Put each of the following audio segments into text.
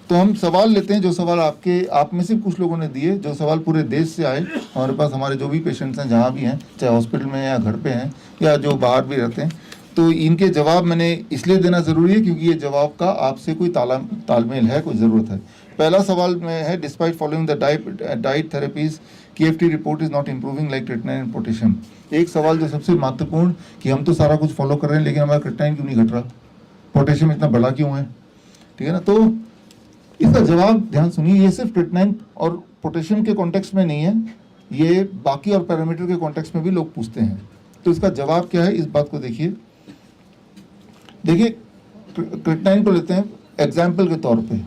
तो हम सवाल लेते हैं, जो सवाल आप में से कुछ लोगों ने दिए, जो सवाल पूरे देश से आए हमारे पास, हमारे जो भी पेशेंट्स हैं जहाँ भी हैं, चाहे हॉस्पिटल में या घर पे हैं या जो बाहर भी रहते हैं, तो इनके जवाब मैंने इसलिए देना ज़रूरी है क्योंकि ये जवाब का आपसे कोई तालमेल है, कोई ज़रूरत है। पहला सवाल में है, despite following the diet therapies KFT report is not improving like creatinine and potassium. एक सवाल जो सबसे महत्वपूर्ण, कि हम तो सारा कुछ फॉलो कर रहे हैं लेकिन हमारा क्रिएटिनिन क्यों नहीं घट रहा, पोटेशियम इतना बड़ा क्यों है, ठीक है ना। तो इसका जवाब ध्यान सुनिए, ये सिर्फ क्रिएटिनिन और पोटेशियम के कॉन्टेक्स्ट में नहीं है, ये बाकी और पैरामीटर के कॉन्टेक्स्ट में भी लोग पूछते हैं। तो इसका जवाब क्या है, इस बात को देखिए। क्रिएटिनिन को लेते हैं एग्जाम्पल के तौर पे।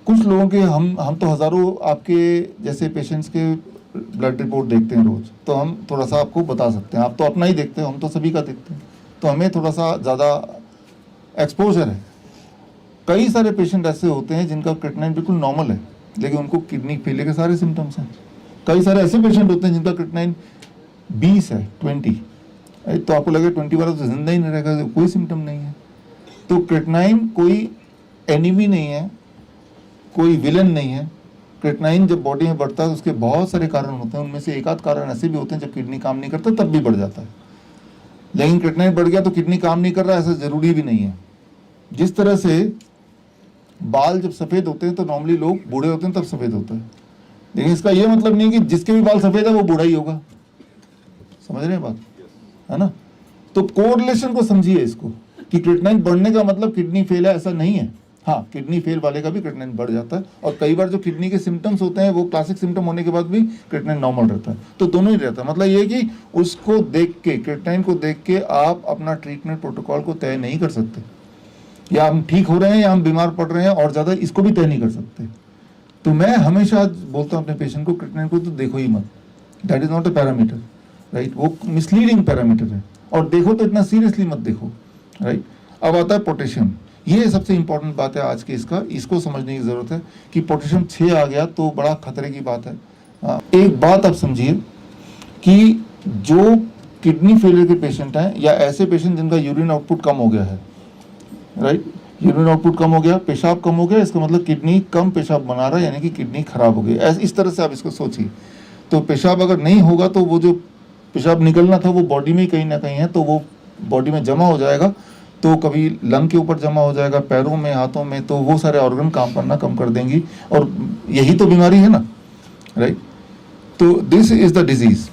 कुछ लोगों के हम तो हज़ारों आपके जैसे पेशेंट्स के ब्लड रिपोर्ट देखते हैं रोज़, तो हम थोड़ा सा आपको बता सकते हैं। आप तो अपना ही देखते हो, हम तो सभी का देखते हैं, तो हमें थोड़ा सा ज़्यादा एक्सपोजर है। कई सारे पेशेंट ऐसे होते हैं जिनका क्रिएटिनिन बिल्कुल नॉर्मल है लेकिन उनको किडनी फेलियर के सारे सिम्टम्स हैं। कई सारे ऐसे पेशेंट होते हैं जिनका क्रिएटिनिन 20 है, 20, तो आपको लगे 20 वाला तो जिंदा ही नहीं रहेगा, कोई सिम्टम नहीं है। तो क्रिएटिनिन कोई एनिमी नहीं है, कोई विलन नहीं है। क्रिएटिनिन जब बॉडी में बढ़ता है तो उसके बहुत सारे कारण होते हैं, उनमें से एक आध कारण ऐसे भी होते हैं जब किडनी काम नहीं करता तब भी बढ़ जाता है। लेकिन क्रिएटिनिन बढ़ गया तो किडनी काम नहीं कर रहा, ऐसा जरूरी भी नहीं है। जिस तरह से बाल जब सफ़ेद होते हैं तो नॉर्मली लोग बूढ़े होते हैं तब सफ़ेद होता है, लेकिन इसका ये मतलब नहीं कि जिसके भी बाल सफ़ेद है वो बूढ़ा ही होगा। समझ रहे हैं बात, है ना। तो कोरिलेशन को समझिए इसको, कि क्रिएटिनिन बढ़ने का मतलब किडनी फेल है, ऐसा नहीं है। हाँ, किडनी फेल वाले का भी क्रिएटिनिन बढ़ जाता है, और कई बार जो किडनी के सिम्टम्स होते हैं वो क्लासिक सिम्टम होने के बाद भी क्रिएटिनिन नॉर्मल रहता है। तो दोनों ही रहता है। मतलब ये कि उसको देख के, क्रिएटिनिन को देख के आप अपना ट्रीटमेंट प्रोटोकॉल को तय नहीं कर सकते, या हम ठीक हो रहे हैं या हम बीमार पड़ रहे हैं, और ज़्यादा इसको भी तय नहीं कर सकते। तो मैं हमेशा बोलता हूँ अपने पेशेंट को, क्रिएटिनिन को तो देखो ही मत, that is not a parameter, right. वो मिसलीडिंग पैरामीटर है, और देखो तो इतना सीरियसली मत देखो, राइट। अब आता है पोटेशियम। ये सबसे इंपॉर्टेंट बात है आज के, इसको समझने की ज़रूरत है कि पोटेशियम 6 आ गया तो बड़ा खतरे की बात है। एक बात आप समझिए कि जो किडनी फेलियर के पेशेंट हैं, या ऐसे पेशेंट जिनका यूरिन आउटपुट कम हो गया है, राइट, यूरिन आउटपुट कम हो गया, पेशाब कम हो गया, इसका मतलब किडनी कम पेशाब बना रहा है, यानी कि किडनी खराब हो गई। इस तरह से आप इसको सोचिए। तो पेशाब अगर नहीं होगा तो वो जो पेशाब निकलना था वो बॉडी में ही कहीं ना कहीं है, तो वो बॉडी में जमा हो जाएगा, तो कभी लंग के ऊपर जमा हो जाएगा, पैरों में, हाथों में, तो वो सारे ऑर्गन काम करना कम कर देंगी, और यही तो बीमारी है ना, राइट। तो दिस इज द डिजीज।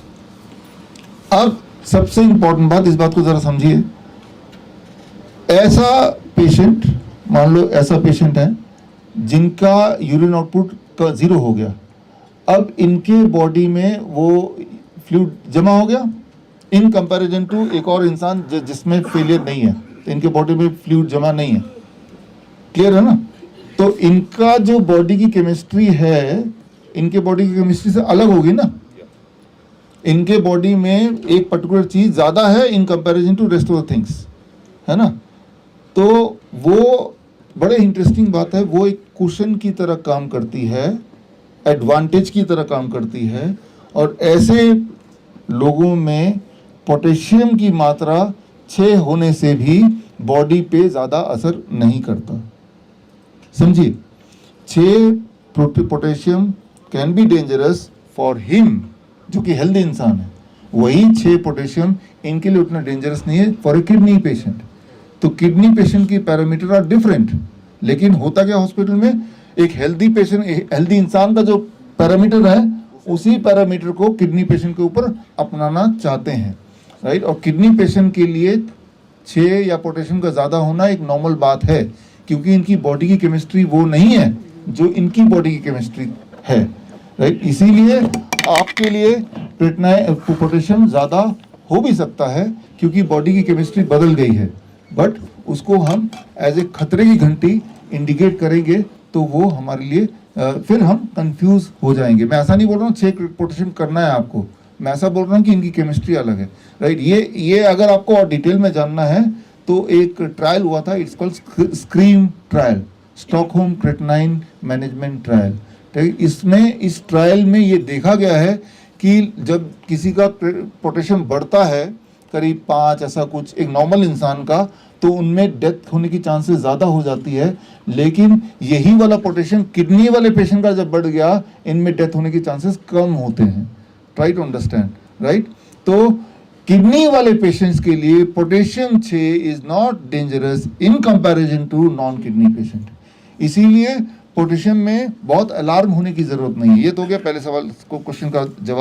अब सबसे इंपॉर्टेंट बात, इस बात को जरा समझिए। ऐसा पेशेंट, मान लो ऐसा पेशेंट है जिनका यूरिन आउटपुट का 0 हो गया, अब इनके बॉडी में वो फ्लूइड जमा हो गया इन कंपैरिजन टू एक और इंसान जिसमें फेलियर नहीं है, तो इनके बॉडी में फ्लूइड जमा नहीं है। क्लियर है ना। तो इनका जो बॉडी की केमिस्ट्री है, इनके बॉडी की केमिस्ट्री से अलग होगी ना। इनके बॉडी में एक पर्टिकुलर चीज ज्यादा है in comparison to rest of the things, है ना। तो वो बड़े इंटरेस्टिंग बात है, वो एक कुशन की तरह काम करती है, एडवांटेज की तरह काम करती है, और ऐसे लोगों में पोटेशियम की मात्रा 6 होने से भी बॉडी पे ज़्यादा असर नहीं करता। समझिए, 6 potassium can be dangerous for him, जो कि हेल्दी इंसान है, वही 6 पोटेशियम इनके लिए उतना डेंजरस नहीं है फॉर ए किडनी पेशेंट। तो किडनी पेशेंट की पैरामीटर आर डिफरेंट, लेकिन होता क्या हॉस्पिटल में, एक हेल्दी पेशेंट, हेल्दी इंसान का जो पैरामीटर है उसी पैरामीटर को किडनी पेशेंट के ऊपर अपनाना चाहते हैं, राइट। और किडनी पेशेंट के लिए 6 या पोटेशियम का ज़्यादा होना एक नॉर्मल बात है, क्योंकि इनकी बॉडी की केमिस्ट्री वो नहीं है जो इनकी बॉडी की केमिस्ट्री है, राइट। इसीलिए आपके लिए पोटेशियम ज़्यादा हो भी सकता है क्योंकि बॉडी की केमिस्ट्री बदल गई है, बट उसको हम एज ए खतरे की घंटी इंडिकेट करेंगे तो वो हमारे लिए फिर हम कंफ्यूज हो जाएंगे। मैं ऐसा नहीं बोल रहा हूँ 6 पोटेशियम करना है आपको, मैं ऐसा बोल रहा हूँ कि इनकी केमिस्ट्री अलग है, राइट। ये अगर आपको और डिटेल में जानना है तो एक ट्रायल हुआ था, it's called scream trial, Stockholm creatinine management trial. ठीक, इसमें इस ट्रायल में ये देखा गया है कि जब किसी का पोटेशियम बढ़ता है करीब 5 ऐसा कुछ एक नॉर्मल इंसान का, तो उनमें डेथ होने की चांसेस ज़्यादा हो जाती है। लेकिन यही वाला पोटेशियम किडनी वाले पेशेंट का जब बढ़ गया, इनमें डेथ होने की चांसेस कम होते हैं। Try to understand, right? तो किडनी वाले पेशेंट्स के लिए potassium 6 is not dangerous in comparison to non kidney patient. इसीलिए पोटेशियम में बहुत अलार्म होने की ज़रूरत नहीं है। ये तो हो गया पहले सवाल को क्वेश्चन का जवाब।